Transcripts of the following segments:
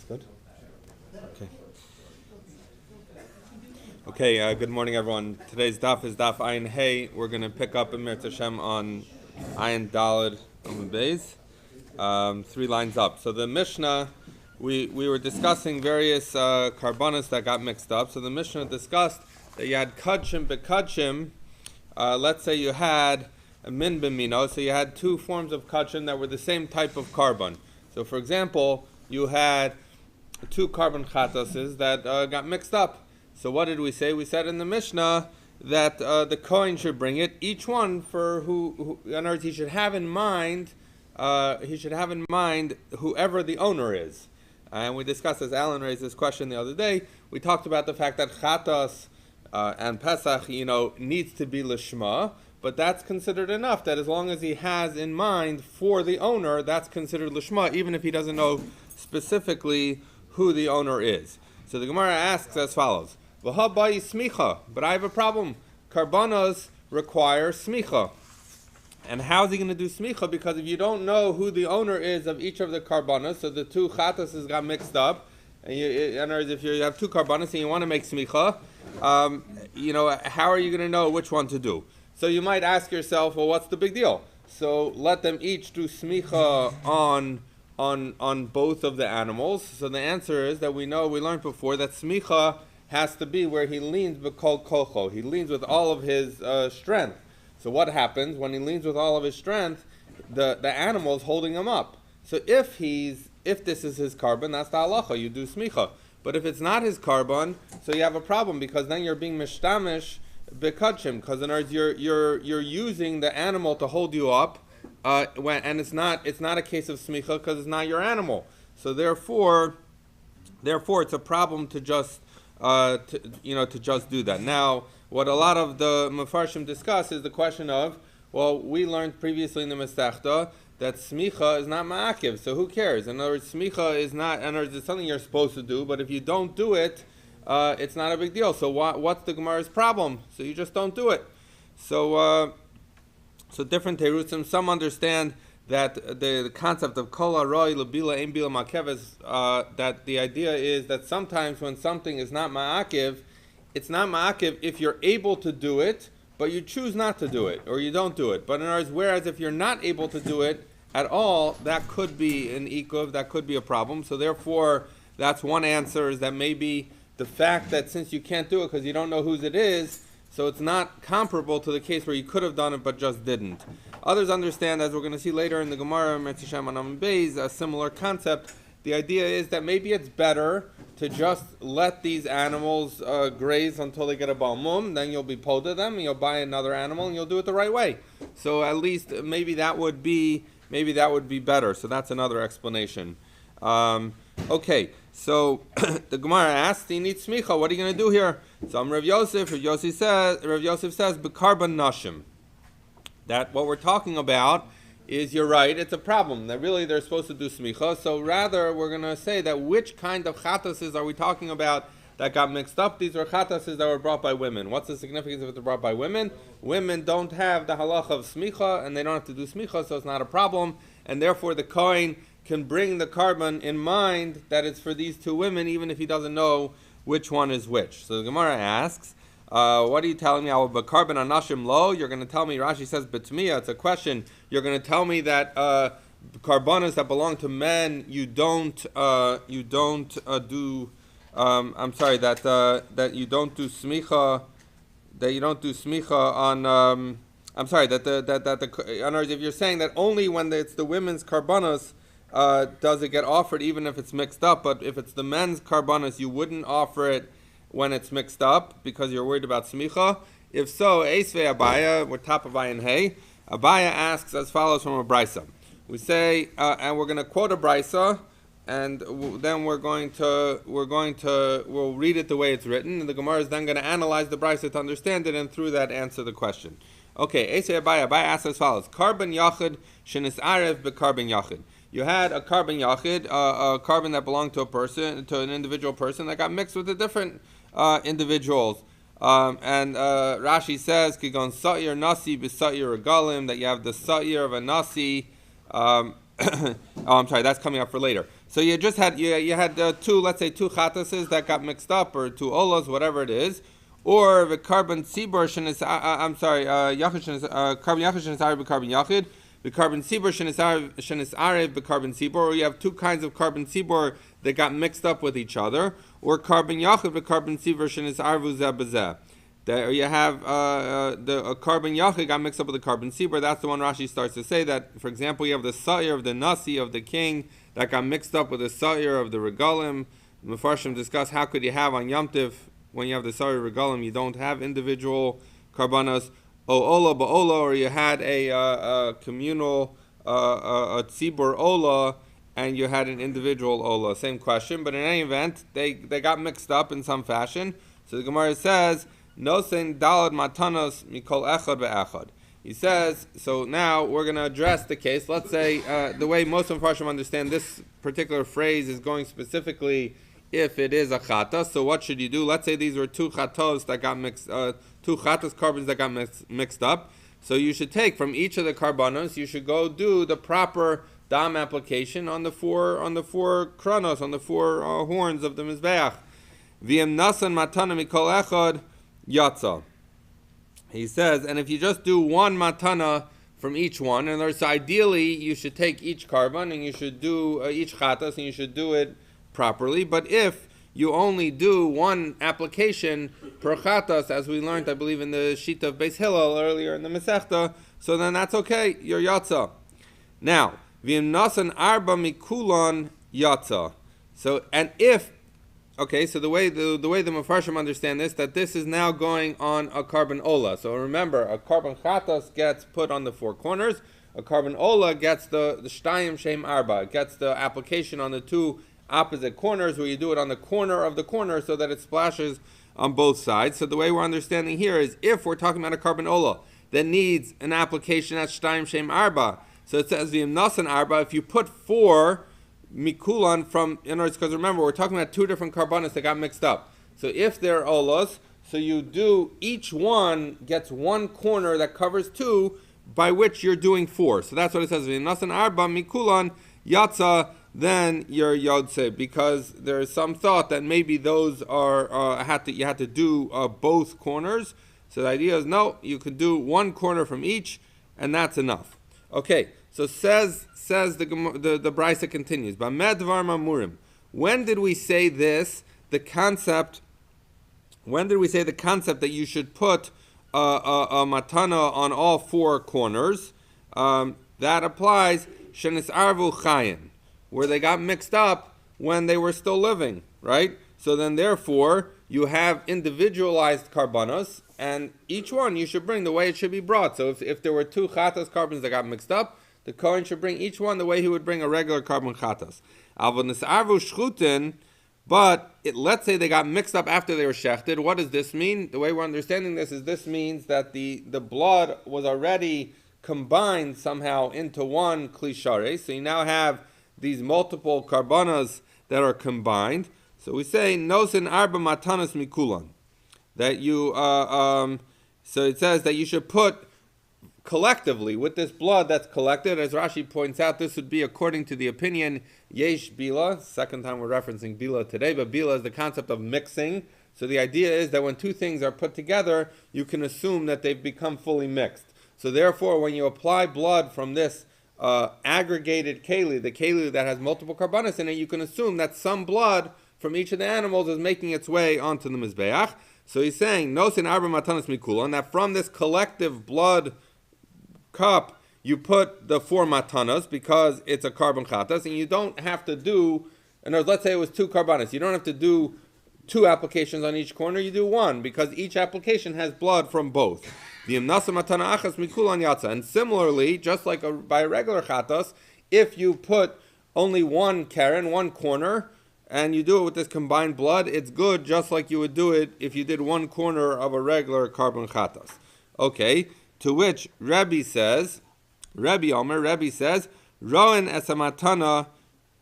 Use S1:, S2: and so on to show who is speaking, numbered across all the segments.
S1: It's good? Okay, good morning, everyone. Today's daf is daf Ayin Hey. We're going to pick up in Mirz Hashem on Ayin Daled Amud Beis, 3 lines up. So the Mishnah, we were discussing various karbanos that got mixed up. So the Mishnah discussed that you had kachim bekachim. Let's say you had a min b'mino, so you had 2 forms of kachim that were the same type of karban. So for example, you had 2 carbon chatoses that got mixed up. So what did we say? We said in the Mishnah that the Kohen should bring it, each one for who in other words, he should have in mind whoever the owner is. And we discussed, as Alan raised this question the other day, we talked about the fact that chatas and Pesach, needs to be lishma, but that's considered enough, that as long as he has in mind for the owner, that's considered lishma, even if he doesn't know specifically who the owner is. So the Gemara asks as follows: V'habai smicha, but I have a problem. Karbanos require smicha. And how is he going to do smicha? Because if you don't know who the owner is of each of the karbanos, so the 2 chatases got mixed up, and in other words, if you have 2 karbanos and you want to make smicha, how are you going to know which one to do? So you might ask yourself, well, what's the big deal? So let them each do smicha on both of the animals. So the answer is that we learned before that smicha has to be where he leans b'kol kocho. He leans with all of his strength. So what happens when he leans with all of his strength? The animal is holding him up. So if this is his carbon, that's the halacha. You do smicha. But if it's not his carbon, so you have a problem, because then you're being mishtamish b'kachim. Because in other words, you're using the animal to hold you up. And it's not a case of smicha because it's not your animal. So therefore it's a problem to just just do that. Now, what a lot of the Mefarshim discuss is the question of, well, we learned previously in the Masechta that smicha is not ma'akiv, so who cares? In other words, smicha is not, in other words, it's something you're supposed to do, but if you don't do it, it's not a big deal. So what's the Gemara's problem? So you just don't do it. So different terutzim. Some understand that the concept of kol haroi lebila ein bila ma'akev, that the idea is that sometimes when something is not ma'akev, it's not ma'akev if you're able to do it, but you choose not to do it, or you don't do it. But in other words, whereas if you're not able to do it at all, that could be an ikuv, that could be a problem. So therefore, that's one answer, is that maybe the fact that since you can't do it because you don't know whose it is, so it's not comparable to the case where you could have done it but just didn't. Others understand, as we're going to see later in the Gemara, Mirz Hashem on Amud Beis, a similar concept. The idea is that maybe it's better to just let these animals graze until they get a balmum, then you'll be poda them, and you'll buy another animal, and you'll do it the right way. So at least maybe that would be better. So that's another explanation. Okay, so the Gemara asks, "You need smicha. What are you going to do here?" So I'm Rav Yosef. Rav Yosef says, "B'karban nashim." That what we're talking about is, you're right, it's a problem. That really they're supposed to do smicha. So rather, we're going to say that which kind of chatases are we talking about that got mixed up? These are chatases that were brought by women. What's the significance if they're brought by women? Women don't have the halacha of smicha, and they don't have to do smicha, so it's not a problem. And therefore, the Kohen can bring the carbon in mind that it's for these 2 women, even if he doesn't know which one is which. So the Gemara asks, what are you telling me? I will be carbon anashim lo. You're going to tell me, Rashi says, betmiya, it's a question. You're going to tell me that carbonas that belong to men, that you don't do smicha, that you don't do smicha on, in other words, if you're saying that only when it's the women's carbonas, does it get offered even if it's mixed up, but if it's the men's carbonas, you wouldn't offer it when it's mixed up because you're worried about smicha? If so, Eisvei Abaya, we're top of Ayin Hey. Abaya asks as follows from a brisa. We say, and we're going to quote a brisa, and then we'll read it the way it's written, and the Gemara is then going to analyze the brisa to understand it, and through that answer the question. Okay, Eisvei Abaya asks as follows: Carbon yachid shenis arev be'carbon yachid. You had a carbon yachid, a carbon that belonged to an individual person that got mixed with a different individuals. And Rashi says, Kigon Sa'ir Nasi b'Sa'ir Regalim, that you have the Sa'ir of a Nasi oh, I'm sorry, that's coming up for later. So you just had you had two, let's say two chatases that got mixed up, or two olas, whatever it is, or the carbon sibor shenis. I'm sorry, yachid shenis, carbon yachid shenis arev carbon yachid, the carbon sibor shenis arev carbon sibor, or you have two kinds of carbon sibor that got mixed up with each other, or carbon yachid the carbon sibor shenis arev zeh b'zeh. There you have the carbon yachid got mixed up with the carbon sibor. That's the one Rashi starts to say that, for example, you have the sa'ir of the nasi of the king that got mixed up with the sa'ir of the regalim. Mefarshim discuss how could you have on Yom Tiv, when you have the sa'ir regalim, you don't have individual karbanos, o ola ba'ola, or you had a communal a tzibur ola, and you had an individual ola. Same question, but in any event, they got mixed up in some fashion. So the Gemara says, Nosen dalad matanos mikol echad ve'echad. He says, so now we're going to address the case. Let's say the way most of Farshim understand this particular phrase is going specifically if it is a chata. So what should you do? Let's say these were two chatos that got mixed, two chatas carbons that got mixed up. So you should take from each of the carbonos, you should go do the proper dam application on the four kronos, on the four horns of the mizbeach. V'im nasan matana mikol echad Yatza. He says, and if you just do one matana from each one, and there's ideally you should take each carbon and you should do each chatas and you should do it properly. But if you only do one application per chatas, as we learned, I believe, in the sheet of Beis Hillel earlier in the Masechta, so then that's okay. You're Yatza. Now, v'im nasan arba mikulon Yatza. So, and if okay, so the way the Mefarshim understand this, that this is now going on a carbon ola. So remember, a carbon chatas gets put on the four corners. A carbon ola gets the shtayim shem arba. It gets the application on the two opposite corners, where you do it on the corner of the corner so that it splashes on both sides. So the way we're understanding here is, if we're talking about a carbon ola that needs an application at shtayim shem arba, so it says v'im nasan arba, if you put four mikulan from, in other words, because remember, we're talking about two different carbonos that got mixed up. So if they're olos, so you do, each one gets one corner that covers two, by which you're doing four. So that's what it says. Nasan arba mikulan yatza, then you're yodse, because there is some thought that maybe those are you had to do both corners. So the idea is, no, you could do one corner from each, and that's enough. Okay. So says the Brisa continues. B'medvar mamurim. When did we say this? The concept. When did we say the concept that you should put a matana on all four corners? That applies shenis arvu chayin, where they got mixed up when they were still living, right? So then, therefore, you have individualized karbanos, and each one you should bring the way it should be brought. So if there were two chatas carbons that got mixed up, the Kohen should bring each one the way he would bring a regular carbon chatas. But let's say they got mixed up after they were shechted. What does this mean? The way we're understanding this is, this means that the blood was already combined somehow into one klishare. So you now have these multiple karbanas that are combined. So we say nosin arba matanas mikulan. That you so it says that you should put collectively, with this blood that's collected, as Rashi points out, this would be according to the opinion yesh bila. Second time we're referencing bila today, but bila is the concept of mixing. So the idea is that when two things are put together, you can assume that they've become fully mixed. So therefore, when you apply blood from this aggregated keli, the keli that has multiple carbonos in it, you can assume that some blood from each of the animals is making its way onto the mizbeach. So he's saying nosin arba matanas mikulan, that from this collective blood cup, you put the four matanas because it's a carbon chatas, and you don't have to do, and let's say it was two carbonas, you don't have to do two applications on each corner, you do one, because each application has blood from both. And similarly, just like by a regular chatas, if you put only one keren, one corner, and you do it with this combined blood, it's good just like you would do it if you did one corner of a regular carbon chatas. Okay. To which Rebbe says, Roen esamatana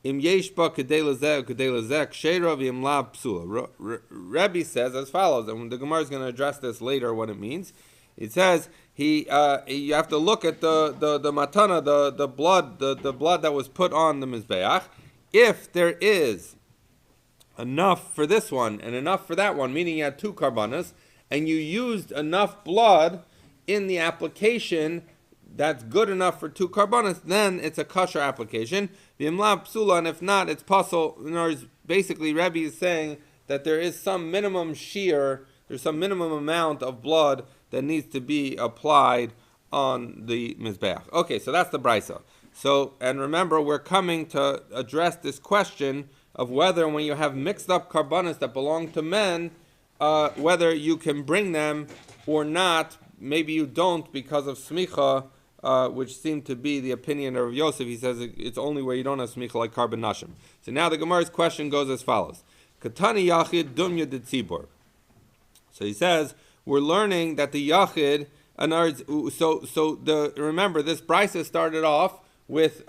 S1: im yeshba kedei lezeh kedei lezeh ksheira v'im la psula. Rebbe says as follows, and the Gemara is going to address this later, what it means. It says, you have to look at the matana, the blood that was put on the mizbeach. If there is enough for this one and enough for that one, meaning you had two karbanas, and you used enough blood in the application that's good enough for two karbanas, then it's a kosher application. V'imla psula, and if not, it's pasul. In other words, basically, Rebbe is saying that there is some minimum shear, there's some minimum amount of blood that needs to be applied on the mizbeach. Okay, so that's the brisa. So, and remember, we're coming to address this question of whether, when you have mixed up karbanas that belong to men, whether you can bring them or not. Maybe you don't because of smicha, which seemed to be the opinion of Yosef. He says it's only where you don't have smicha, like carbon nashim. So now the Gemara's question goes as follows: Katani yachid dumya de tzibor. So he says we're learning that the yachid, remember this brisa started off with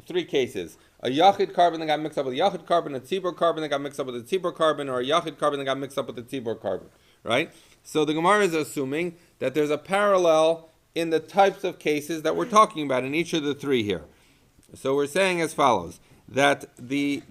S1: three cases: a yachid carbon that got mixed up with a yachid carbon, a tzibor carbon that got mixed up with a tzibor carbon, or a yachid carbon that got mixed up with a tzibor carbon. Right? So the Gemara is assuming that there's a parallel in the types of cases that we're talking about in each of the three here. So we're saying as follows, that the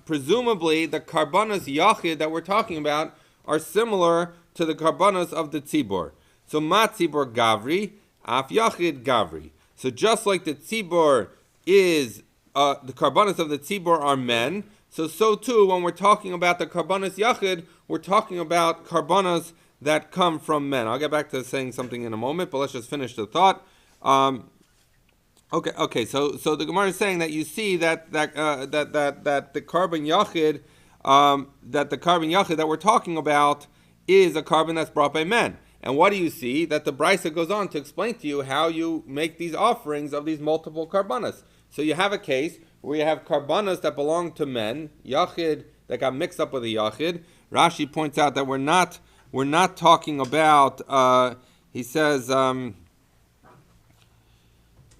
S1: presumably the karbanos yachid that we're talking about are similar to the karbanos of the tzibor. So ma tzibor gavri, af yachid gavri. So just like the tzibor is, the karbanos of the tzibor are men, so too when we're talking about the karbanos yachid, we're talking about karbanos that come from men. I'll get back to saying something in a moment, but let's just finish the thought. Okay. So the Gemara is saying that you see that the carbon yachid, that we're talking about is a carbon that's brought by men. And what do you see? That the brisa goes on to explain to you how you make these offerings of these multiple karbanos. So you have a case where you have karbanos that belong to men, yachid that got mixed up with a yachid. Rashi points out that we're not talking about. He says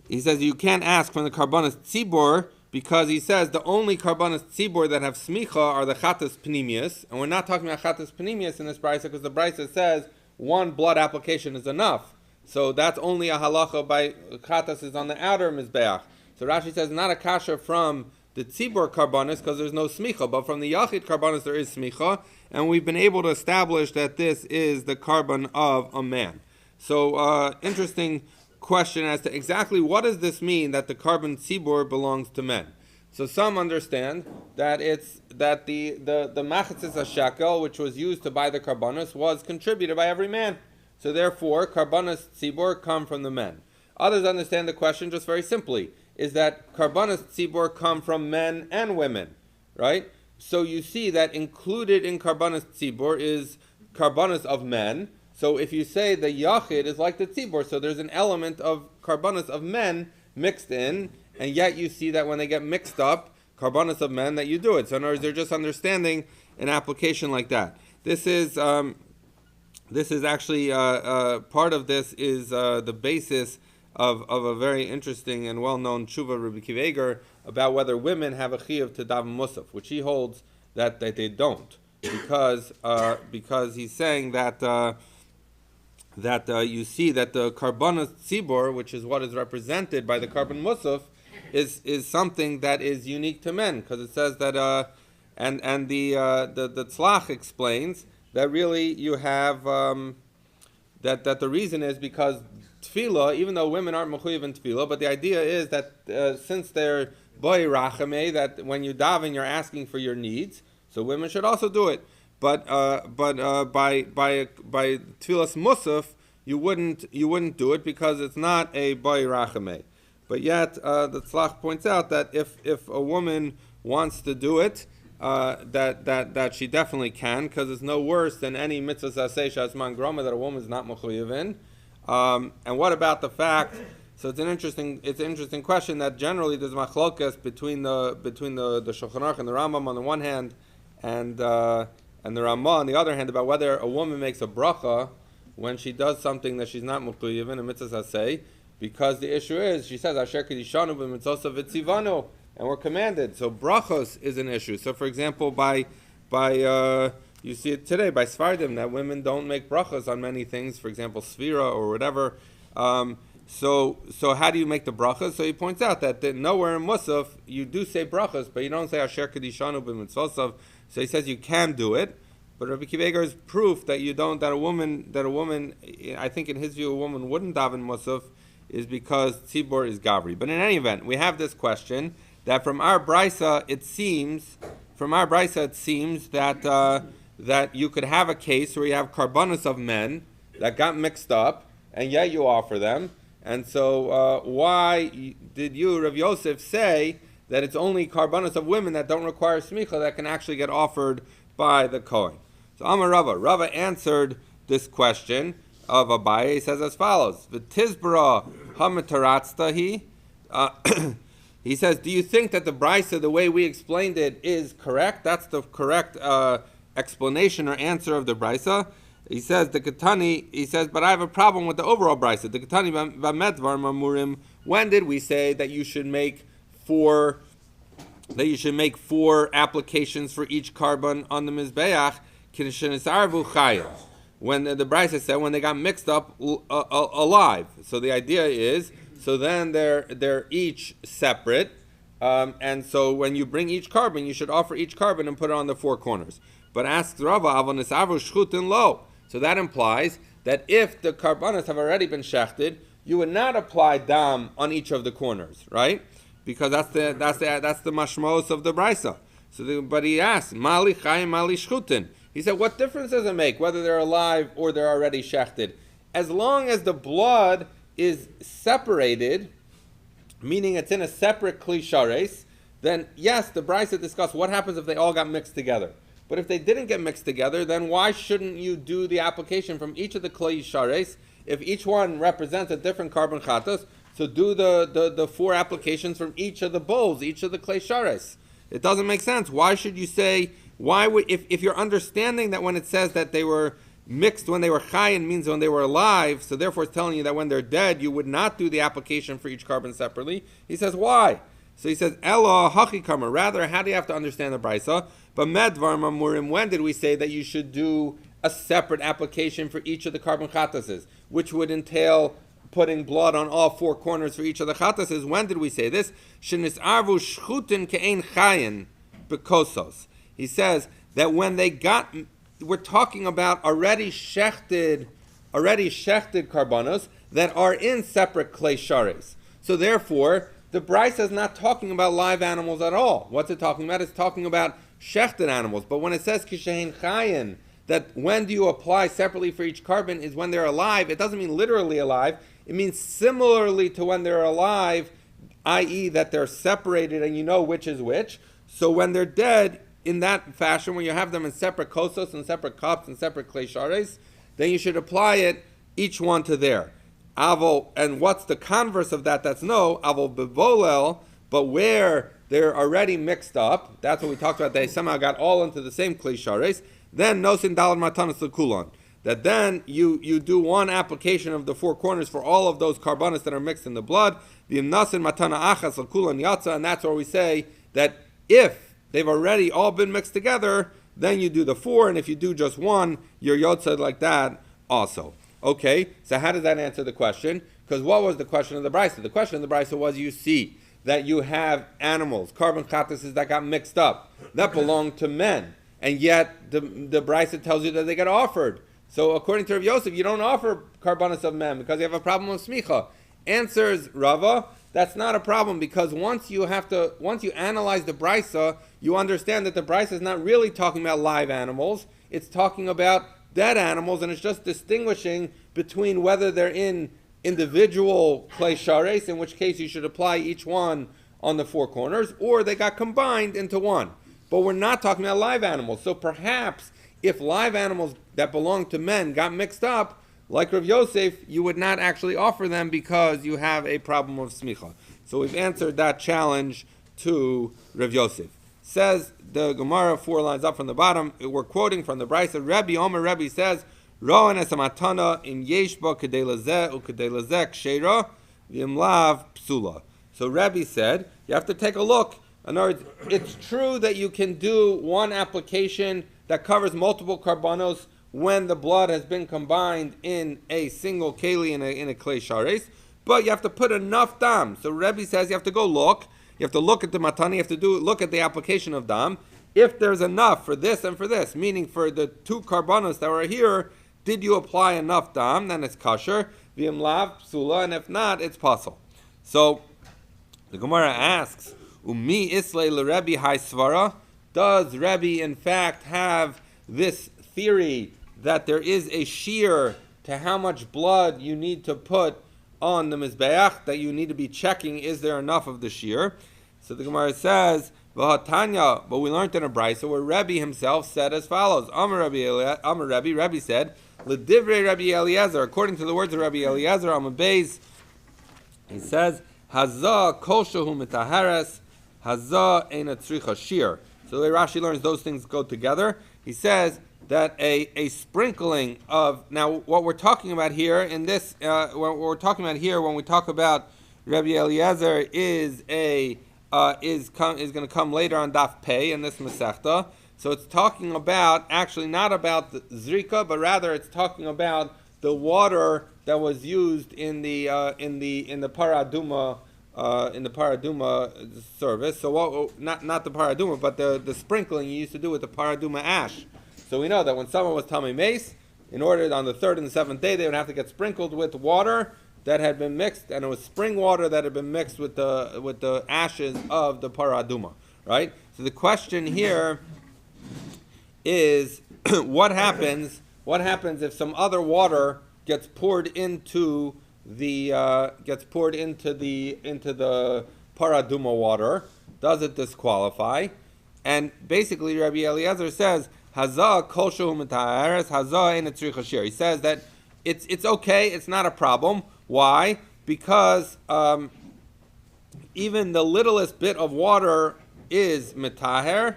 S1: you can't ask from the karbanos tzibor, because he says the only karbanos tzibor that have smicha are the chatas panimius, and we're not talking about chatas panimius in this brisa because the brisa says one blood application is enough. So that's only a halacha by chatas is on the outer mizbeach. So Rashi says not a kasha from the tzibor karbanos because there's no smicha, but from the yachid karbanos there is smicha, and we've been able to establish that this is the carbon of a man. So interesting question as to exactly what does this mean that the carbon tzibor belongs to men. So some understand that it's that the machatzis hashakel, which was used to buy the karbanos, was contributed by every man. So therefore, karbanos tzibor come from the men. Others understand the question just very simply, is that karbanos tzibor come from men and women, right? So you see that included in karbanos tzibor is karbanos of men. So if you say the yachid is like the tzibor, so there's an element of karbanos of men mixed in, and yet you see that when they get mixed up, karbanos of men, that you do it. So in other words, they're just understanding an application like that. This is actually part of this is the basis of a very interesting and well-known tshuva Rabbi Akiva Eiger about whether women have a chiyuv to daven musaf, which he holds that they don't, because he's saying that you see that the karbanos tzibor, which is what is represented by the carbon musaf, is something that is unique to men, because it says that the tzlach explains that really you have that the reason is because tefillah, even though women aren't mechuyev in tefillah, but the idea is that since they're boy rachameh, that when you daven you're asking for your needs, so women should also do it. But by tefillas musaf you wouldn't do it because it's not a boy rachameh. But yet the tzlach points out that if a woman wants to do it, that she definitely can, because it's no worse than any mitzvah saseh shazman groma that a woman is not mechuyev in. And what about the fact? So it's an interesting question that generally there's machlokas between the Shulchan Aruch and the Rambam on the one hand, and the Ramah on the other hand, about whether a woman makes a bracha when she does something that she's not mechuyev in a mitzvah saseh, because the issue is she says asher kedishanu b'mitzvosav v'tzivanu, and we're commanded. So brachos is an issue. So for example, by You see it today by Sfardim that women don't make brachas on many things, for example, Sfira or whatever. So how do you make the brachas? So he points out that nowhere in Musaf you do say brachas, but you don't say Asher Kedishanu b'mitzvosav. So he says you can do it, but Rabbi Akiva Eiger's proof that you don't, that a woman, I think in his view a woman wouldn't daven Musaf, is because tzibor is gavri. But in any event, we have this question that from our brisa it seems that that you could have a case where you have karbanos of men that got mixed up, and yet you offer them. And so why did you, Rav Yosef, say that it's only karbanos of women that don't require smicha that can actually get offered by the Kohen? So Amar Rava answered this question of Abaye. He says as follows: V'tizbara hametaratztahi. He says, do you think that the brisa, the way we explained it, is correct? That's the correct explanation or answer of the brisa. He says the Ketani. He says, but I have a problem with the overall brisa. The Ketani b'medvar mamurim. When did we say that you should make four applications for each carbon on the mizbeach? When the brisa said when they got mixed up alive. So the idea is, so then they're each separate, and so when you bring each carbon, you should offer each carbon and put it on the four corners. But asks Rava, avonis shchutin lo. So that implies that if the carbonas have already been shechted, you would not apply dam on each of the corners, right? Because that's the mashmos of the brisa. But he asks, mali chayim, mali shchutin. He said, what difference does it make whether they're alive or they're already shechted? As long as the blood is separated, meaning it's in a separate kli shares, then yes, the brisa discussed what happens if they all got mixed together. But if they didn't get mixed together, then why shouldn't you do the application from each of the kli shares? If each one represents a different carbon chatas, so do the four applications from each of the bowls, each of the kli shares. It doesn't make sense. Why should you say, if you're understanding that when it says that they were mixed when they were chayin means when they were alive, so therefore it's telling you that when they're dead, you would not do the application for each carbon separately. He says, why? So he says, Ella hachikama. Rather, how do you have to understand the brisa? But medvar mamurim, when did we say that you should do a separate application for each of the carbon chatases, which would entail putting blood on all four corners for each of the chatases? When did we say this? Shenisarvu shchutin ke'ein chayin bekosos. He says that when they got, we're talking about already shechted karbanos that are in separate klei shares. So therefore, the brisa is not talking about live animals at all. What's it talking about? It's talking about shechted animals. But when it says kishein chayin, that when do you apply separately for each carbon is when they're alive, it doesn't mean literally alive. It means similarly to when they're alive, i.e. that they're separated and you know which is which. So when they're dead, in that fashion, when you have them in separate kosos and separate cups and separate klei shares, then you should apply it, each one to there. Avol, and what's the converse of that? That's no, avol bevolel, but where they're already mixed up, that's what we talked about, they somehow got all into the same klei shares, then nosin dalad matanas lekulon. That then you do one application of the four corners for all of those carbonates that are mixed in the blood, the nasin matana achas lekulon yatsa, and that's where we say that if they've already all been mixed together, then you do the four, and if you do just one, you're yotzed like that also. Okay, so how does that answer the question? Because what was the question of the brisa? The question of the brisa was, you see that you have animals, carbon chatases that got mixed up, that belong to men, and yet the brisa tells you that they get offered. So according to Rav Yosef, you don't offer carbonas of men because you have a problem with smicha. Answers Rava, that's not a problem, because once you analyze the brisa, you understand that the brisa is not really talking about live animals. It's talking about dead animals, and it's just distinguishing between whether they're in individual klei shares, in which case you should apply each one on the four corners, or they got combined into one. But we're not talking about live animals. So perhaps if live animals that belong to men got mixed up, like Rav Yosef, you would not actually offer them because you have a problem of smicha. So we've answered that challenge to Rav Yosef. Says the Gemara 4 lines up from the bottom, we're quoting from the Brisa, Rebbe Omer Rebbe says, Ro'an esamatana in yeshba kedei lazeh ukedei lazeh ksheira v'imlav psula. So Rebbe said, you have to take a look. In other words, it's true that you can do one application that covers multiple karbanos when the blood has been combined in a single keli in a klei shares, but you have to put enough dam. So Rebbe says you have to go look. You have to look at the matani. You have to look at the application of dam. If there's enough for this and for this, meaning for the two karbanos that were here, did you apply enough dam? Then it's kasher. V'im lav psula, and if not, it's pasul. So the Gemara asks, Umi islay l'Rebbe hai svara? Does Rebbe in fact have this theory that there is a shear to how much blood you need to put on the mizbeach, that you need to be checking, is there enough of the shear? So the Gemara says, V'hatanya, but we learned in a brayso where Rebbe himself said as follows, Amar Rebbe said, L'divrei Rabbi Eliezer, according to the words of Rabbi Eliezer, Amar Beis, he says, Hazah kol shehu mitahares, Hazah eina tzricha shear. So the way Rashi learns, those things go together. He says that a sprinkling of, now what we're talking about here in this, what we're talking about here when we talk about Rabbi Eliezer is going to come later on Daf Pei in this Masechta. So it's talking about, actually not about the zrika, but rather it's talking about the water that was used in the paraduma service. So not the paraduma, but the sprinkling you used to do with the paraduma ash. So we know that when someone was tamei meis, in order on the third and the seventh day, they would have to get sprinkled with water that had been mixed, and it was spring water that had been mixed with the ashes of the paraduma. Right. So the question here is, what happens if some other water gets poured into the paraduma water? Does it disqualify? And basically, Rabbi Eliezer says, Hazah kol shehu mitahares, hazah eina tzricha shear. He says that it's okay, it's not a problem. Why? Because even the littlest bit of water is mitaher,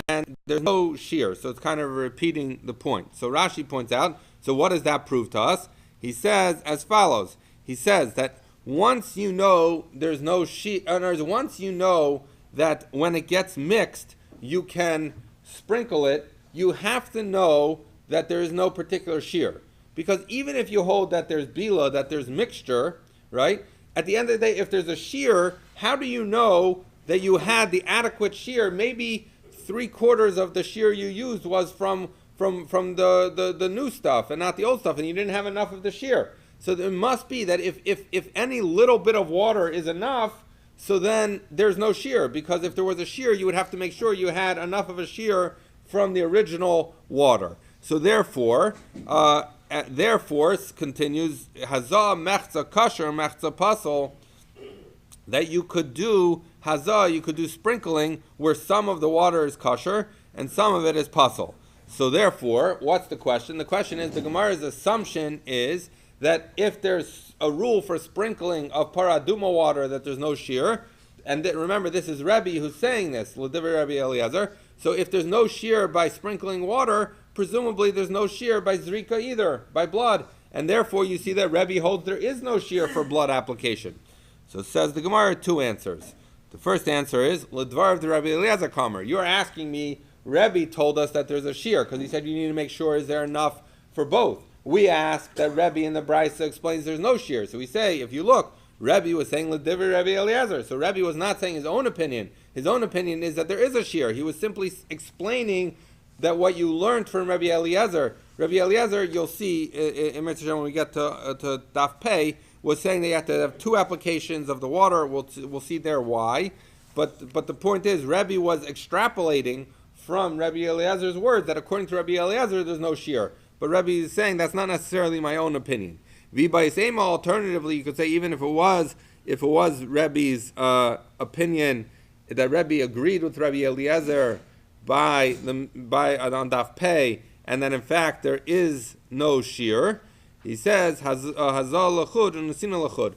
S1: and there's no shear. So it's kind of repeating the point. So Rashi points out, so what does that prove to us? He says as follows. He says that once you know there's no shear, once you know that when it gets mixed, you can sprinkle it, you have to know that there is no particular shear. Because even if you hold that there's bila, that there's mixture, right? At the end of the day, if there's a shear, how do you know that you had the adequate shear? Maybe 3/4 of the shear you used was from the new stuff and not the old stuff, and you didn't have enough of the shear. So it must be that if any little bit of water is enough, so then there's no shear, because if there was a shear, you would have to make sure you had enough of a shear from the original water. So therefore, continues, Hazah mechza kasher mechza pasol, that you could do hazah, you could do sprinkling where some of the water is kasher and some of it is pasol. So therefore, what's the question? The question is, the Gemara's assumption is that if there's a rule for sprinkling of paraduma water that there's no shear, and remember this is Rebbe who's saying this, l'divrei Rabbi Eliezer. So if there's no shear by sprinkling water, presumably there's no shear by zrika either, by blood. And therefore you see that Rebbe holds there is no shear for blood application. So it says the Gemara, two answers. The first answer is, l'dvar of the Rabbi Eliezer Kamer. You're asking me, Rebbe told us that there's a shear, because he said you need to make sure is there enough for both. We ask that Rebbe in the Brisa explains there's no shear. So we say, if you look, Rebbe was saying l'divrei Rabbi Eliezer. So Rebbe was not saying his own opinion. His own opinion is that there is a shear. He was simply explaining that what you learned from Rabbi Eliezer, you'll see in Mitzvah when we get to Daf Pei, was saying that you have to have two applications of the water. We'll see there why. But the point is, Rebbe was extrapolating from Rabbi Eliezer's words that according to Rabbi Eliezer, there's no shear. But Rebbe is saying that's not necessarily my own opinion. Alternatively, you could say even if it was Rebbe's opinion that Rebbe agreed with Rabbi Eliezer by on Daf Pei, and that in fact there is no shear. He says Hazal lachud and Nesina lachud.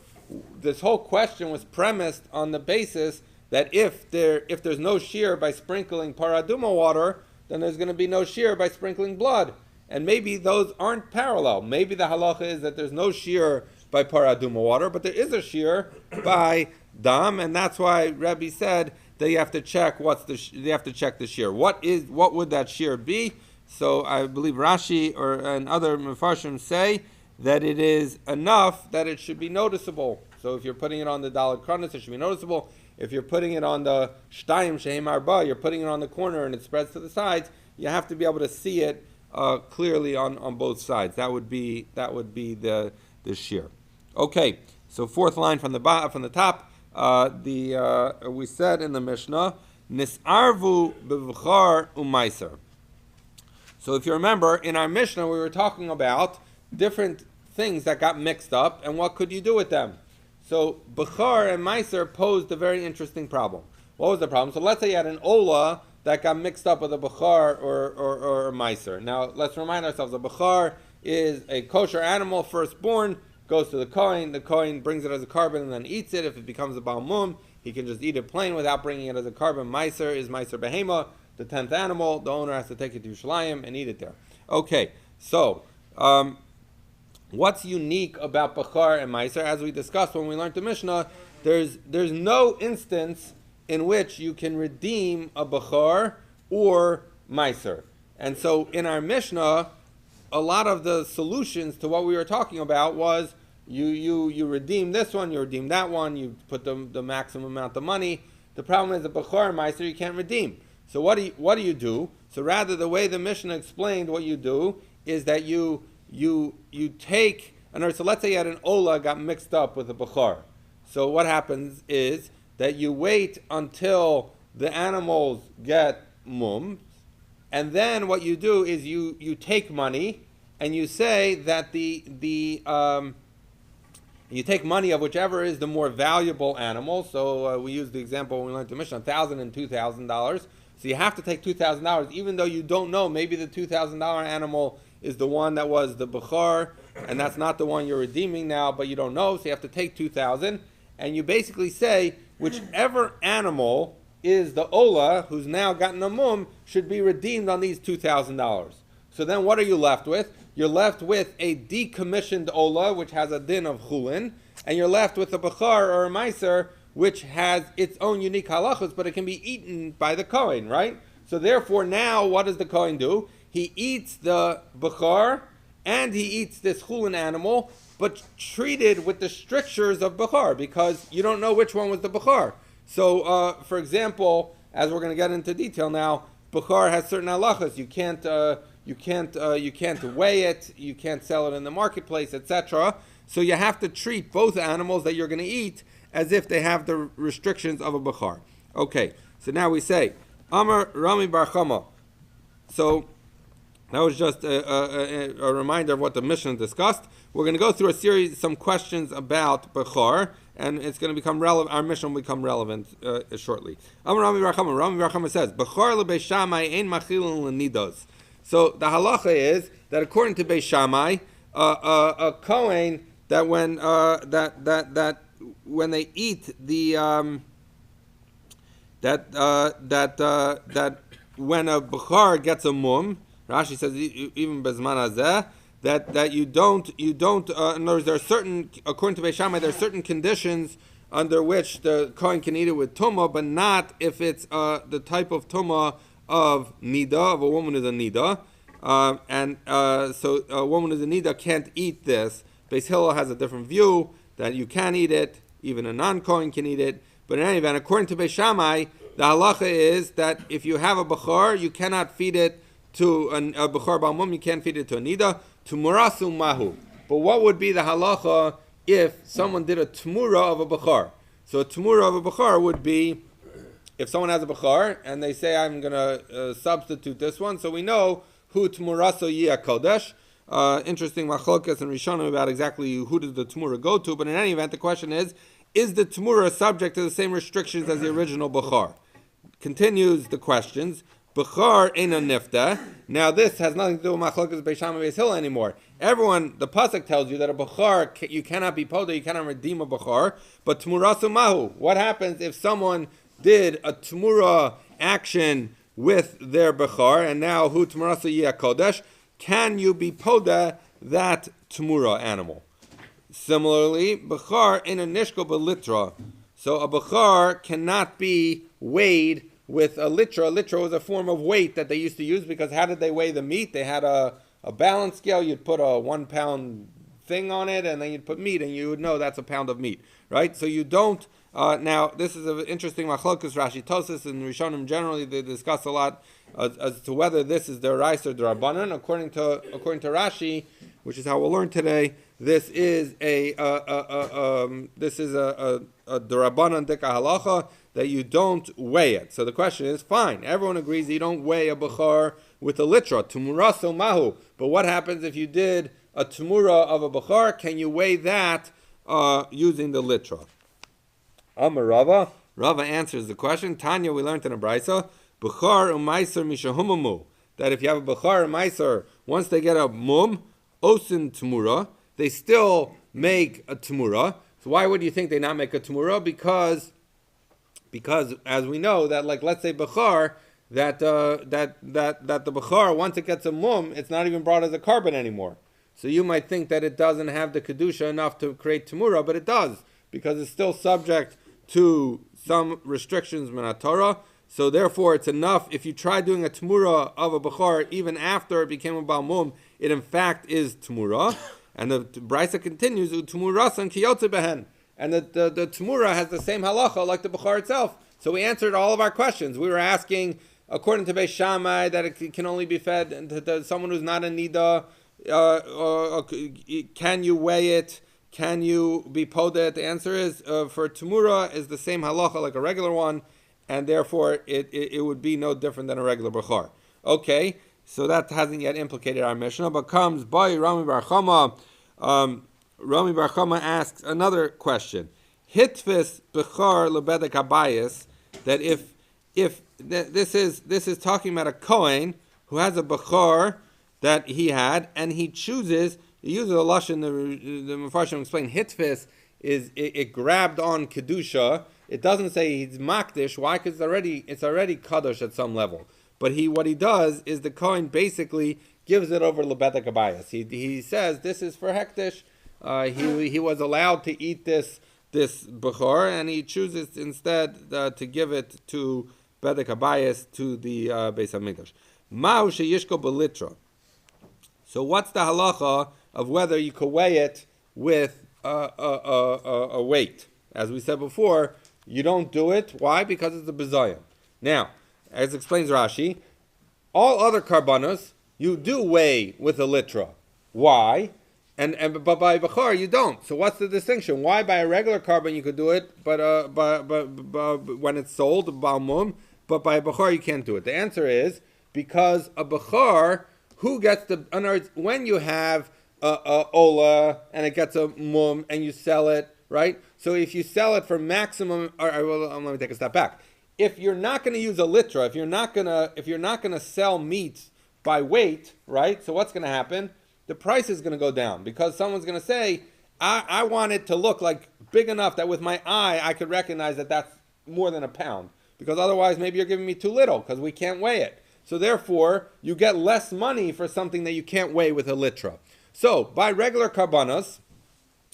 S1: This whole question was premised on the basis that if there's no shear by sprinkling paraduma water, then there's going to be no shear by sprinkling blood. And maybe those aren't parallel. Maybe the halacha is that there's no shear by paraduma water, but there is a shear by dam, and that's why Rebbe said that you have to check you have to check the shear. What would that shear be? So I believe Rashi and other Mefarshim say that it is enough that it should be noticeable. So if you're putting it on the Dalet Kronos, it should be noticeable. If you're putting it on the Shtayim Shehem Arba, you're putting it on the corner and it spreads to the sides, you have to be able to see it clearly on both sides. That would be the shear. Okay, so fourth line from the top. We said in the Mishnah, Nisarvu b'vchar u'maiser. So if you remember, in our Mishnah, we were talking about different things that got mixed up, and what could you do with them? So Bechar and Meiser posed a very interesting problem. What was the problem? So let's say you had an Ola that got mixed up with a Bechar or a Meiser. Now let's remind ourselves, a Bechar is a kosher animal, firstborn, goes to the Kohen brings it as a carbon and then eats it. If it becomes a Balmum, he can just eat it plain without bringing it as a carbon. Meiser is Meiser Behema, the 10th animal. The owner has to take it to Yerushalayim and eat it there. Okay, so what's unique about Bechar and Meiser? As we discussed when we learned the Mishnah, there's no instance in which you can redeem a Bechar or Meiser. And so in our Mishnah, a lot of the solutions to what we were talking about was you redeem this one, you redeem that one, you put the maximum amount of money. The problem is a Bechar and Meiser you can't redeem. So what do you do? So rather, the way the Mishnah explained what you do is that you take, so let's say you had an Ola got mixed up with a Bechar. So what happens is that you wait until the animals get mum, and then what you do is you take money and you say that you take money of whichever is the more valuable animal. So we used the example when we learned the Mishnah, $1,000 and $2,000. So you have to take $2,000, even though you don't know, maybe the $2,000 animal is the one that was the Bechar, and that's not the one you're redeeming now, but you don't know, so you have to take $2,000, and you basically say, whichever animal is the Ola, who's now gotten a mum, should be redeemed on these $2,000. So then what are you left with? You're left with a decommissioned Ola, which has a din of chulin, and you're left with a Bechar or a Meiser, which has its own unique halachos, but it can be eaten by the Kohen, right? So therefore now, what does the Kohen do? He eats the Bechar, and he eats this chulin animal, but treated with the strictures of Bechar, because you don't know which one was the Bechar. So, for example, as we're going to get into detail now, Bechar has certain halachos. You can't weigh it, you can't sell it in the marketplace, etc. So you have to treat both animals that you're going to eat as if they have the restrictions of a Bechar. Okay, so now we say, Amar Rami Bar Chama. So that was just a reminder of what the Mishnah discussed. We're going to go through some questions about Bechar, and it's going to become relevant. Our Mishnah will become relevant shortly. Amar Rami Bar Chama. Rami Bar Chama says, Bechar leBeis Shammai ein machilin lenidos. So the halacha is that according to Beis Shammai, a Kohen that when they eat the that when a Bechar gets a mum, Rashi says even bezman hazeh that you don't in other words, there are certain, according to Beis Shammai, there are certain conditions under which the Kohen can eat it with tumah, but not if it's the type of tumah of nida, of a woman who's a nida, so a woman who's a nida can't eat this. Beis Hillel has a different view that you can eat it, even a non-Kohen can eat it. But in any event, according to Beis Shammai, the halacha is that if you have a Bechar, you cannot feed it to a Bechar Balmum, you can't feed it to a Nida, to Murasu Mahu. But what would be the halacha if someone did a Tmura of a Bechar? So a Tmura of a Bechar would be, if someone has a Bechar, and they say, I'm going to substitute this one, so we know who Tmuraso Yia Kodesh. Interesting machlokas and Rishonim about exactly who does the Tmura go to, but in any event, the question is the Tmura subject to the same restrictions as the original Bechar? Continues the questions. Bechar eina nifta. Now this has nothing to do with machlokas Beis Shammai Beis Hillel anymore. Everyone, the pasuk tells you that a Bechar, you cannot be poda, you cannot redeem a Bechar, but Tmurasu Mahu. What happens if someone did a Tmura action with their Bechar, and now hu Tmurasu Yia Kodesh? Can you be poda that Tmura animal? Similarly, Bechar in a nishko belitra. So a bechor cannot be weighed with a litra. A litra was a form of weight that they used to use, because how did they weigh the meat? They had a balance scale. You'd put a 1 pound thing on it, and then you'd put meat, and you would know that's a pound of meat, right? So you don't. Now, this is an interesting machlokus. Rashi Tosas and Rishonim generally, they discuss a lot as to whether this is deraisa or derabanan. According to Rashi, which is how we'll learn today, this is a derabanan dika halacha, that you don't weigh it. So the question is, fine, everyone agrees you don't weigh a bechor with a litra, tumuraso mahu. But what happens if you did a tumura of a bechor? Can you weigh that using the litra? Amar Rava. Rava answers the question. Tanya, we learned in a brisa, bechor u'maiser mishahumamu, that if you have a bechor and maiser, once they get a mum, osin tumura, they still make a tumura. So why would you think they not make a tumura? Because as we know that, like, let's say bechor, that the bechor, once it gets a mum, it's not even brought as a carbon anymore. So you might think that it doesn't have the kedusha enough to create tumura, but it does, because it's still subject to some restrictions min Torah. So therefore, it's enough. If you try doing a tumura of a bechor even after it became a bal mum, it in fact is tumura. And the brisa continues, u'tumurasan kiyotze behen. And the tumura has the same halacha like the bechor itself. So we answered all of our questions. We were asking, according to Beis Shammai, that it can only be fed to someone who's not a nida. Can you weigh it? Can you be podet? The answer is, for tumura is the same halacha like a regular one, and therefore it would be no different than a regular bechor. Okay, so that hasn't yet implicated our Mishnah, but comes by Rami Bar Chama. Rami Bar Chama asks another question. Hitfis bechor lebedek habayis, that if this is talking about a kohen who has a bechor that he had, and he chooses. He uses a lashon. The Mefarshim explain hitfis is it grabbed on kedusha. It doesn't say he's makdish. Why? Because it's already kadosh at some level. But what he does is the kohen basically gives it over lebedek habayis. He says this is for hektish. He was allowed to eat this bechor, and he chooses instead to give it to bedek habayis, to the Beis Hamikdash. Ma'u sheyishko belitra. So what's the halacha of whether you could weigh it with a weight? As we said before, you don't do it. Why? Because it's a bizayon. Now, as explains Rashi, all other karbanos you do weigh with a litra. Why? But by bechor you don't. So what's the distinction? Why by a regular carbon you could do it, but when it's sold, balmum, but by a bechor you can't do it? The answer is because a bechor, who gets the, in other words, when you have a ola and it gets a mum and you sell it, right? So if you sell it for maximum, let me take a step back. If you're not going to use a litra, if you're not going to sell meat by weight, right? So what's going to happen? The price is going to go down because someone's going to say, I want it to look like big enough that with my eye I could recognize that that's more than a pound, because otherwise maybe you're giving me too little because we can't weigh it. So therefore, you get less money for something that you can't weigh with a litra. So by regular karbanos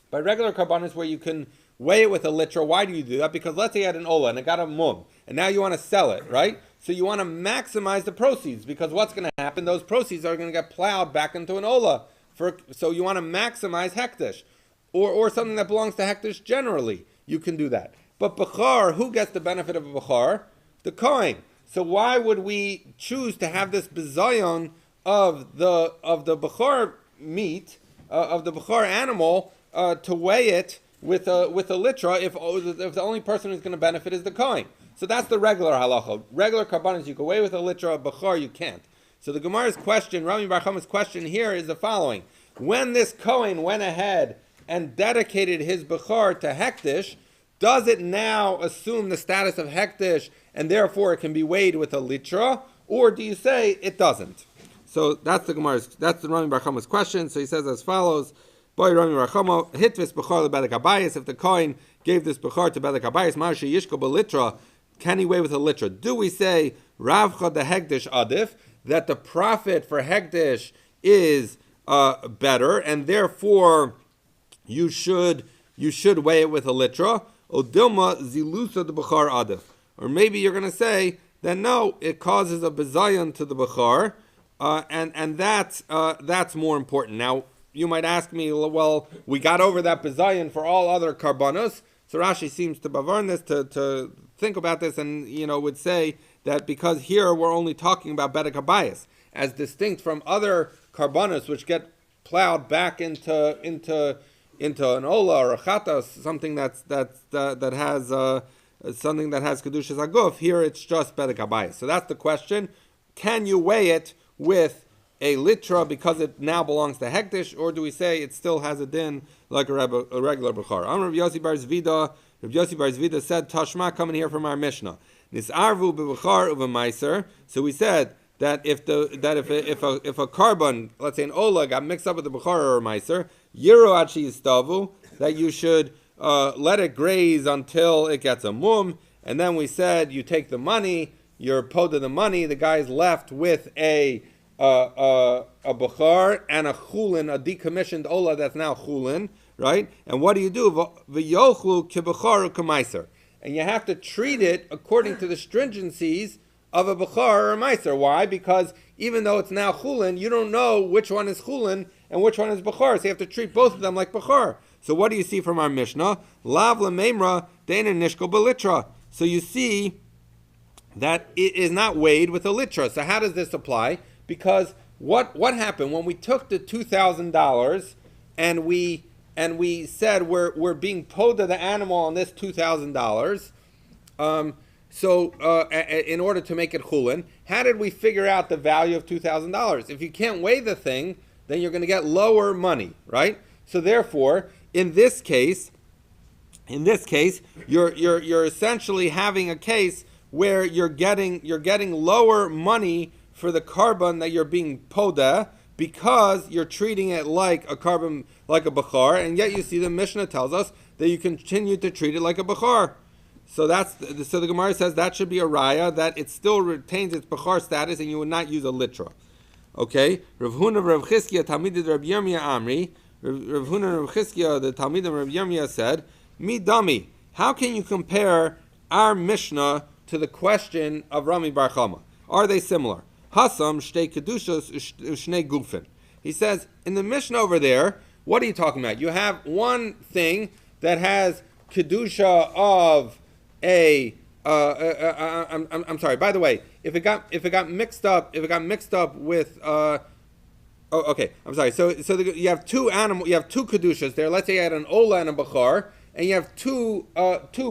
S1: where you can weigh it with a litra, why do you do that? Because let's say you had an ola and it got a mum, and now you want to sell it, right? So you want to maximize the proceeds, because what's going to happen? Those proceeds are going to get plowed back into an ola. So you want to maximize hektish, or something that belongs to hektish generally. You can do that. But bechor, who gets the benefit of a bechor? The kohen. So why would we choose to have this bizayon of the bechor meat, of the bechor animal, to weigh it with a litra if the only person who's going to benefit is the kohen? So that's the regular halacha. Regular karbanos you can weigh with a litra, of bechor you can't. So the Gemara's question, Rami Bar Chama's question here is the following: when this kohen went ahead and dedicated his bechor to hektish, does it now assume the status of hektish and therefore it can be weighed with a litra, or do you say it doesn't? So that's the Rami Bar Chama's question. So he says as follows: Boy Rami Bar Chama, hitvis bechor lebedek habayis. If the kohen gave this bechor to bedek habayis, marshi yishko belitra, can he weigh with a litra? Do we say ravcha the hektish adif, that the profit for hektish is better, and therefore you should weigh it with a litra? Odilma zilusa the bechar adif. Or maybe you're going to say that no, it causes a bezayon to the bechar, and that's more important. Now, you might ask me, well, we got over that bezayon for all other karbanos. So Rashi seems to bavarn this, to think about this, and would say that because here we're only talking about bedek habayis, as distinct from other karbanos which get plowed back into an ola or a chatas, something that has something that has kedushas aguf. Here it's just bedek habayis. So that's the question: can you weigh it with a litra because it now belongs to hektish, or do we say it still has a din like a regular bechar? Rav Yossi bar Zvida said Tashma, coming here from our Mishnah. Nisarvu bebechar uvemaiser. So we said that if a carbon, let's say an ola, got mixed up with the bechar or a meiser, yiro achi yistavu, that you should let it graze until it gets a mum, and then we said you take the money, you're poda the money, the guy's left with a bechar and a chulin, a decommissioned ola that's now chulin, right? And what do you do? V'yochlu kibechar u'kamaiser. And you have to treat it according to the stringencies of a bechar or a meiser. Why? Because even though it's now chulin, you don't know which one is chulin and which one is bechar. So you have to treat both of them like bechar. So what do you see from our Mishnah? Lav lememra deina nishko belitra. So you see that it is not weighed with a litra. So how does this apply? Because what happened when we took the $2,000 and we said we're being poda the animal on this $2,000, in order to make it chulin, how did we figure out the value of $2,000? If you can't weigh the thing, then you're going to get lower money, right? So therefore, in this case, you're essentially having a case where you're getting lower money for the carbon that you're being poda, because you're treating it like a carbon, like a bechar, and yet you see the Mishnah tells us that you continue to treat it like a bechar. So the Gemara says that should be a raya, that it still retains its bechar status, and you would not use a litra. Okay, Rav Huna Rav Chizkiya Talmidid Rav Yirmiyah Amri. Rav Huna Rav Chizkiya, the Talmid of Rav Yirmiyah, said, "Mi dami, how can you compare our Mishnah to the question of Rami Bar Chama? Are they similar? Hasam shtei kedushos ushnei gufin." He says, in the Mishnah over there, what are you talking about? You have one thing that has kedusha of a. I'm sorry. By the way, if it got mixed up with. Okay, I'm sorry. So you have two kedushas there. Let's say you had an ola and a bechar, and you have two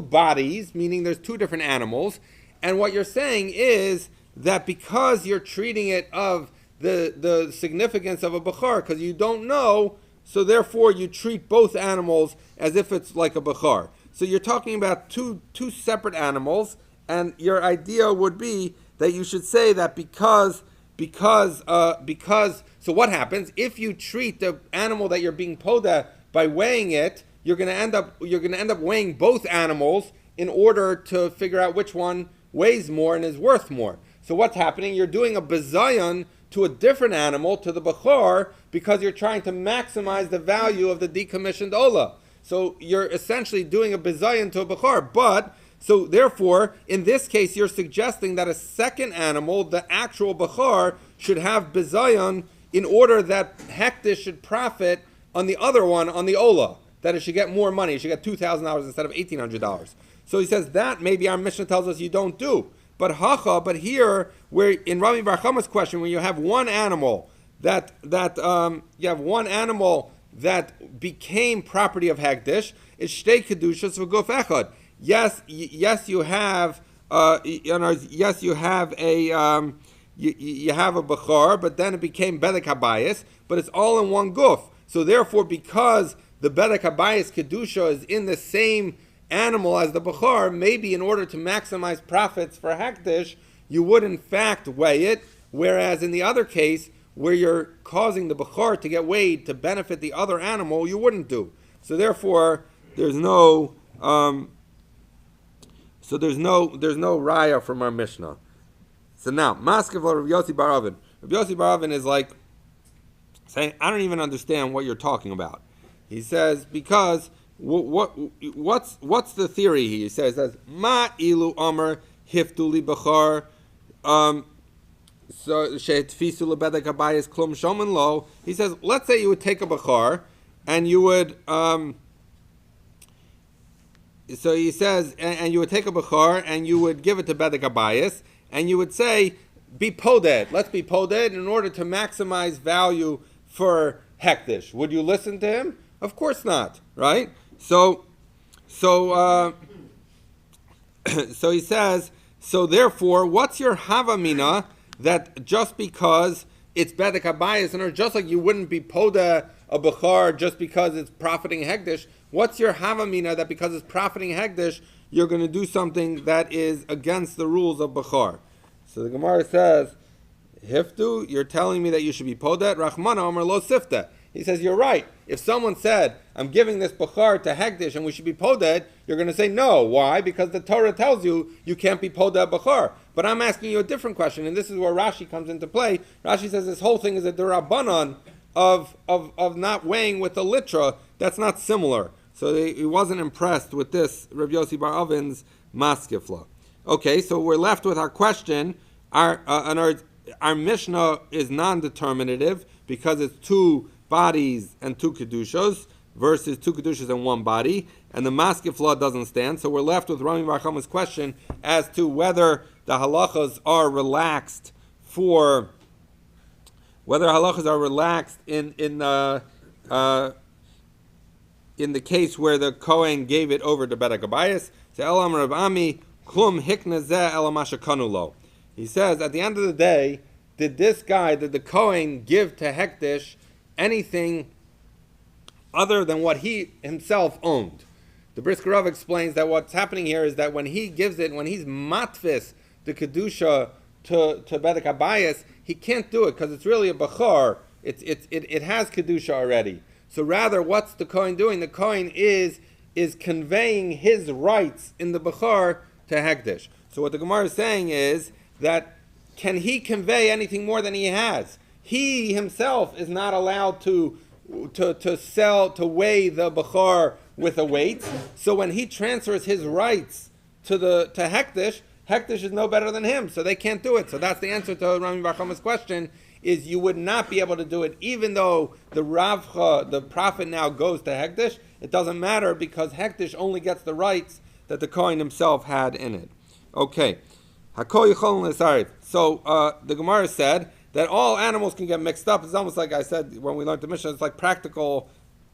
S1: bodies, meaning there's two different animals, and what you're saying is that because you're treating it of the significance of a bechar, because you don't know, so therefore you treat both animals as if it's like a bechar. So you're talking about two separate animals, and your idea would be that you should say that because. So what happens if you treat the animal that you're being poda by weighing it? You're going to end up weighing both animals in order to figure out which one weighs more and is worth more. So what's happening? You're doing a bezayon to a different animal, to the bechar, because you're trying to maximize the value of the decommissioned ola. So you're essentially doing a bezayon to a bechar. But, so therefore, in this case, you're suggesting that a second animal, the actual bechar, should have bezayon in order that hektish should profit on the other one, on the ola, that it should get more money. It should get $2,000 instead of $1,800. So he says that maybe our Mishnah tells us you don't do. But here, where in Rami Bar Chama's question, when you have one animal that became property of hektish, it's shtei kedushas v'guf echad. Yes, you have a bechar, but then it became bedek habayis, but it's all in one guf. So therefore, because the bedek habayis kedusha is in the same animal as the bechar, maybe in order to maximize profits for hektish, you would in fact weigh it, whereas in the other case, where you're causing the bechar to get weighed to benefit the other animal, you wouldn't do. So therefore, there's no raya from our Mishnah. So now, Maskav Rav Yossi Bar Avin. Rav Yossi Bar Avin is like saying, I don't even understand what you're talking about. He says, because what's the theory here? He says that ma ilu amar hiftuli bachar. So she'tfisu lebedek habayis klum shomen lo. He says, let's say you would take a bachar and you would. So he says, and you would take a bachar and you would give it to bedek habayis, and you would say, be poded. Let's be poded in order to maximize value for hektish. Would you listen to him? Of course not, right? So he says, so therefore, what's your havamina that just because it's bedek habayis, and just like you wouldn't be poda a bachar just because it's profiting hektish, what's your havamina that because it's profiting hektish, you're going to do something that is against the rules of bachar? So the Gemara says, Hiftu, you're telling me that you should be podet, Rachmana Omer lo sifta. He says, you're right. If someone said, I'm giving this bachar to hektish and we should be podet, you're going to say no. Why? Because the Torah tells you you can't be podet bachar. But I'm asking you a different question, and this is where Rashi comes into play. Rashi says this whole thing is a derabanan of not weighing with the litra. That's not similar. So he wasn't impressed with this Rabbi Yossi Bar Oven's maskefla. Okay, so we're left with our question. Our Mishnah is non-determinative because it's two bodies and two kedushos versus two kedushos and one body, and the maskefla doesn't stand. So we're left with Rami Bar Chama's question as to whether the halachas are relaxed in the case where the Kohen gave it over to bedek habayis. So Elam Rab Ami klum hikna zeh elamasha kanulo. He says, at the end of the day, did the Kohen give to hektish anything other than what he himself owned? The Brisker Rav explains that what's happening here is that when he gives it, when he's matfis the kedusha to bedek habayis, he can't do it because it's really a bachar. It has kedusha already. So rather, what's the Kohen doing? The Kohen is conveying his rights in the bachar to hektish. So what the Gemara is saying is that can he convey anything more than he has? He himself is not allowed to weigh the bachar with a weight. So when he transfers his rights to hektish, hektish is no better than him. So they can't do it. So that's the answer to Rami Bar Chama's question. Is you would not be able to do it, even though the Ravcha, the profit now goes to hektish. It doesn't matter because hektish only gets the rights that the Kohen himself had in it. Okay. So the Gemara said that all animals can get mixed up. It's almost like I said when we learned the Mishnah, it's like practical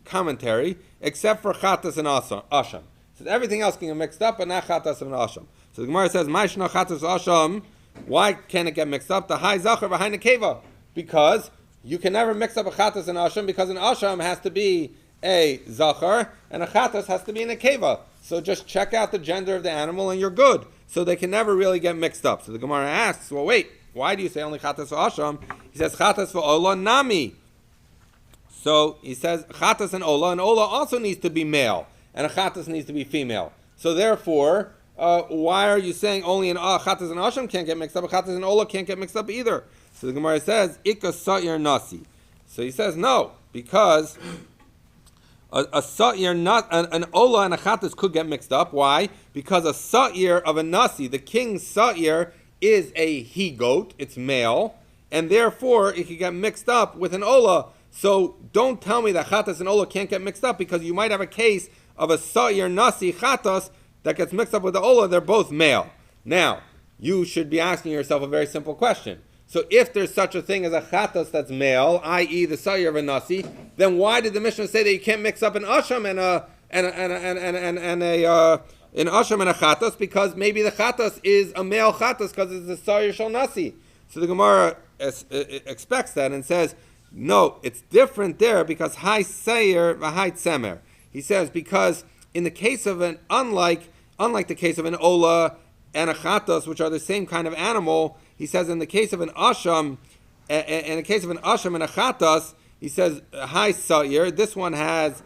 S1: commentary, except for chatas and asham. So everything else can get mixed up, but not chatas and asham. So the Gemara says, Ma'ishna chatas asham, why can't it get mixed up? The high zachar behind the keva. Because you can never mix up a chatas and asham, because an asham has to be a zachar, and a chatas has to be in a keva. So just check out the gender of the animal and you're good. So they can never really get mixed up. So the Gemara asks, well, wait, why do you say only chatas for asham? He says chatas for ola nami. So he says chatas and ola also needs to be male, and a chatas needs to be female. So therefore, why are you saying only an chatas and asham can't get mixed up? A chatas and ola can't get mixed up either. So the Gemara says ikka sa'ir nasi. So he says no, because a sa'ir, not an ola and a chatas could get mixed up. Why? Because a sa'ir of a nasi, the king's sa'ir, is a he goat. It's male, and therefore it could get mixed up with an ola. So don't tell me that chatas and ola can't get mixed up, because you might have a case of a sa'ir nasi chatas that gets mixed up with the ola. They're both male. Now you should be asking yourself a very simple question. So if there's such a thing as a chatas that's male, i.e. the sa'ir of a nasi, then why did the Mishnah say that you can't mix up an asham and an asham and a chatas? Because maybe the chatas is a male chatas because it's a sa'ir shel nasi. So the Gemara expects that and says, no, it's different there because high sa'ir v'hai tzemer. He says because in the case of an unlike the case of an ola and a chatas, which are the same kind of animal, he says in the case of an asham, and a chatas, he says high sa'ir. This one has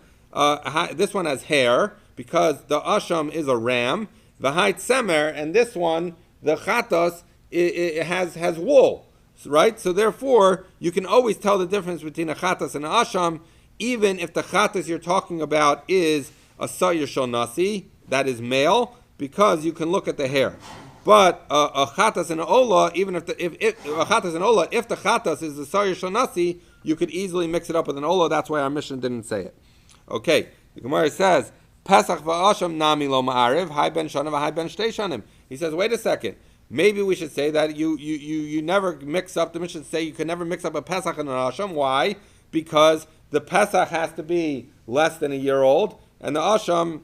S1: hair because the asham is a ram. The high tzemer, and this one, the chatas, it has wool, right? So therefore, you can always tell the difference between a chatas and an asham, even if the chatas you're talking about is a sayir shel nasi, that is male, because you can look at the hair. But a chatas and an ola, even if a chatas and ola, if the chatas is the sayir shel nasi, you could easily mix it up with an ola. That's why our Mishnah didn't say it. Okay, the Gemara says Pesach va'asham nami lo ma'ariv, hai ben shana v'hai ben shtei shanim. He says, wait a second. Maybe we should say that you never mix up. The Mishnah say you can never mix up a Pesach and an asham. Why? Because the Pesach has to be less than a year old, and the asham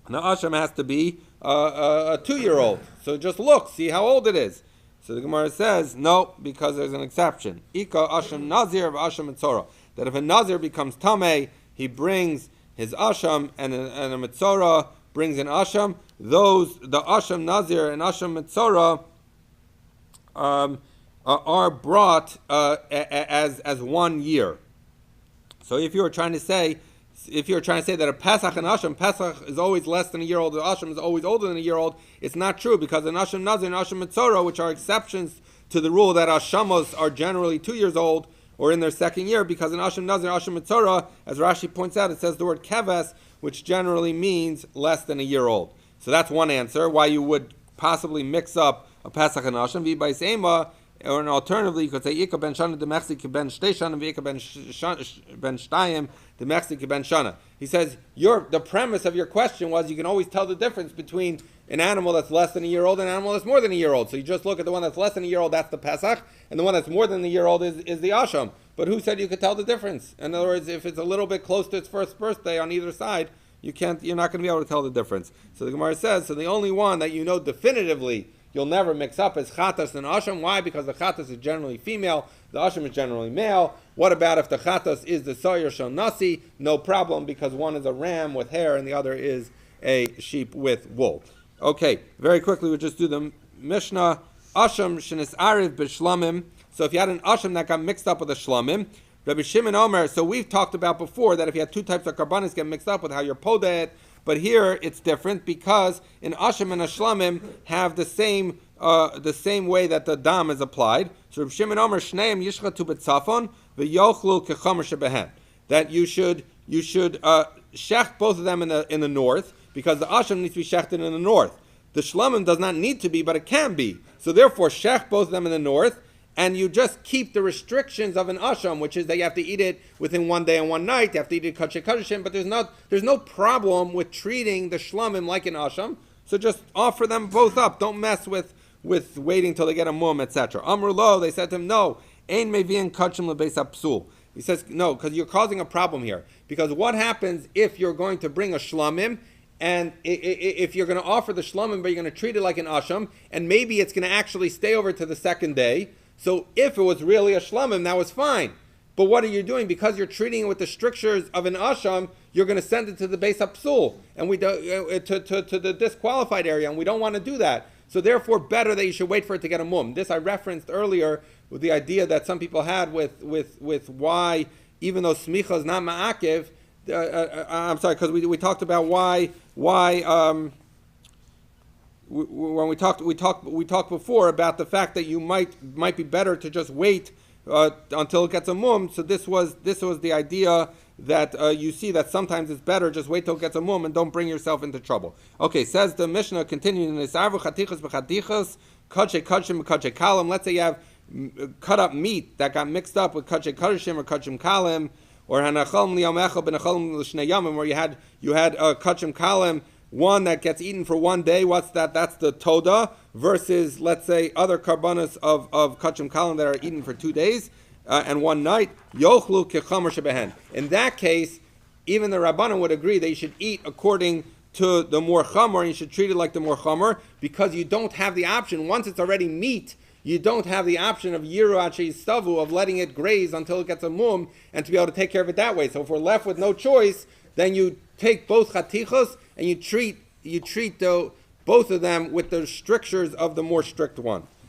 S1: has to be a 2-year-old. So just look, see how old it is. So the Gemara says, no, because there's an exception. Ika asham nazir v'asham mitzora. That if a nazir becomes tamei, he brings his asham, and a mitzora brings an asham. The asham nazir and asham mitzora are brought as 1 year. So if you were trying to say that a Pesach and Asham, Pesach is always less than a year old, the Asham is always older than a year old, it's not true, because an Asham Nazir and Asham Mitzora, which are exceptions to the rule that Ashamos are generally 2 years old or in their second year, because an Asham Nazir and Asham Mitzora, as Rashi points out, it says the word keves, which generally means less than a year old. So that's one answer, why you would possibly mix up a Pesach and Asham. V'bay Seima, or alternatively, you could say Ika ben Shana demechsi ben shtei shana v'Ika ben shtayim demechsi ben shana. He says the premise of your question was you can always tell the difference between an animal that's less than a year old and an animal that's more than a year old. So you just look at the one that's less than a year old, that's the Pesach, and the one that's more than a year old is the Asham. But who said you could tell the difference? In other words, if it's a little bit close to its first birthday on either side, you're not going to be able to tell the difference. So the Gemara says, so the only one that you know definitively you'll never mix up is chatas and asham. Why? Because the chatas is generally female, the asham is generally male. What about if the chatas is the sayir shel nasi? No problem, because one is a ram with hair and the other is a sheep with wool. Okay, very quickly we'll just do the Mishnah. Asham shenis ariv b'shlamim. So if you had an asham that got mixed up with a shlamim, Rabbi Shimon Omer, so we've talked about before that if you had two types of karbanis get mixed up with how you're podet, but here it's different because an asham and a shlamim have the same way that the dam is applied. So Rabbi Shimon Omer shneim yishchatu b'tzafon v'yochlu kechomer shebehen. That you should shech both of them in the north, because the asham needs to be shechted in the north. The shlamim does not need to be, but it can be. So therefore, shech both of them in the north, and you just keep the restrictions of an asham, which is that you have to eat it within 1 day and 1 night. You have to eat it kacheh kadeshim, but there's no problem with treating the shlamim like an asham. So just offer them both up. Don't mess with waiting till they get a mum, etc. Amru lo, they said to him, no, ein mevi'in kachim lebeis hapsul. He says, no, because you're causing a problem here. Because what happens if you're going to bring a shlamim, and if you're going to offer the shlamim, but you're going to treat it like an asham, and maybe it's going to actually stay over to the second day. So if it was really a shlamim, that was fine. But what are you doing? Because you're treating it with the strictures of an asham, you're going to send it to the beis hapsul, and to the disqualified area, and we don't want to do that. So therefore, better that you should wait for it to get a mum. This I referenced earlier with the idea that some people had with why, even though smicha is not ma'akiv, I'm sorry, because we talked about why. When we talked before about the fact that you might be better to just wait until it gets a mum. So this was the idea that you see that sometimes it's better just wait till it gets a mum and don't bring yourself into trouble. Okay, says the Mishnah continuing this. Let's say you have cut up meat that got mixed up with kachei kadeshim or kachim kalim, or hanachal liyamechel benachal l'shnei yamim, where you had kachim kalim, one that gets eaten for 1 day. What's that? That's the toda, versus, let's say, other karbanos of kachim kalim that are eaten for 2 days and 1 night. Yochlu kechomer shebehen. In that case, even the Rabbanan would agree that you should eat according to the more chomer, and you should treat it like the more chomer, because you don't have the option. Once it's already meat, you don't have the option of yiru achi stavu, of letting it graze until it gets a mum, and to be able to take care of it that way. So if we're left with no choice, then you take both chatichos and you treat both of them with the strictures of the more strict one.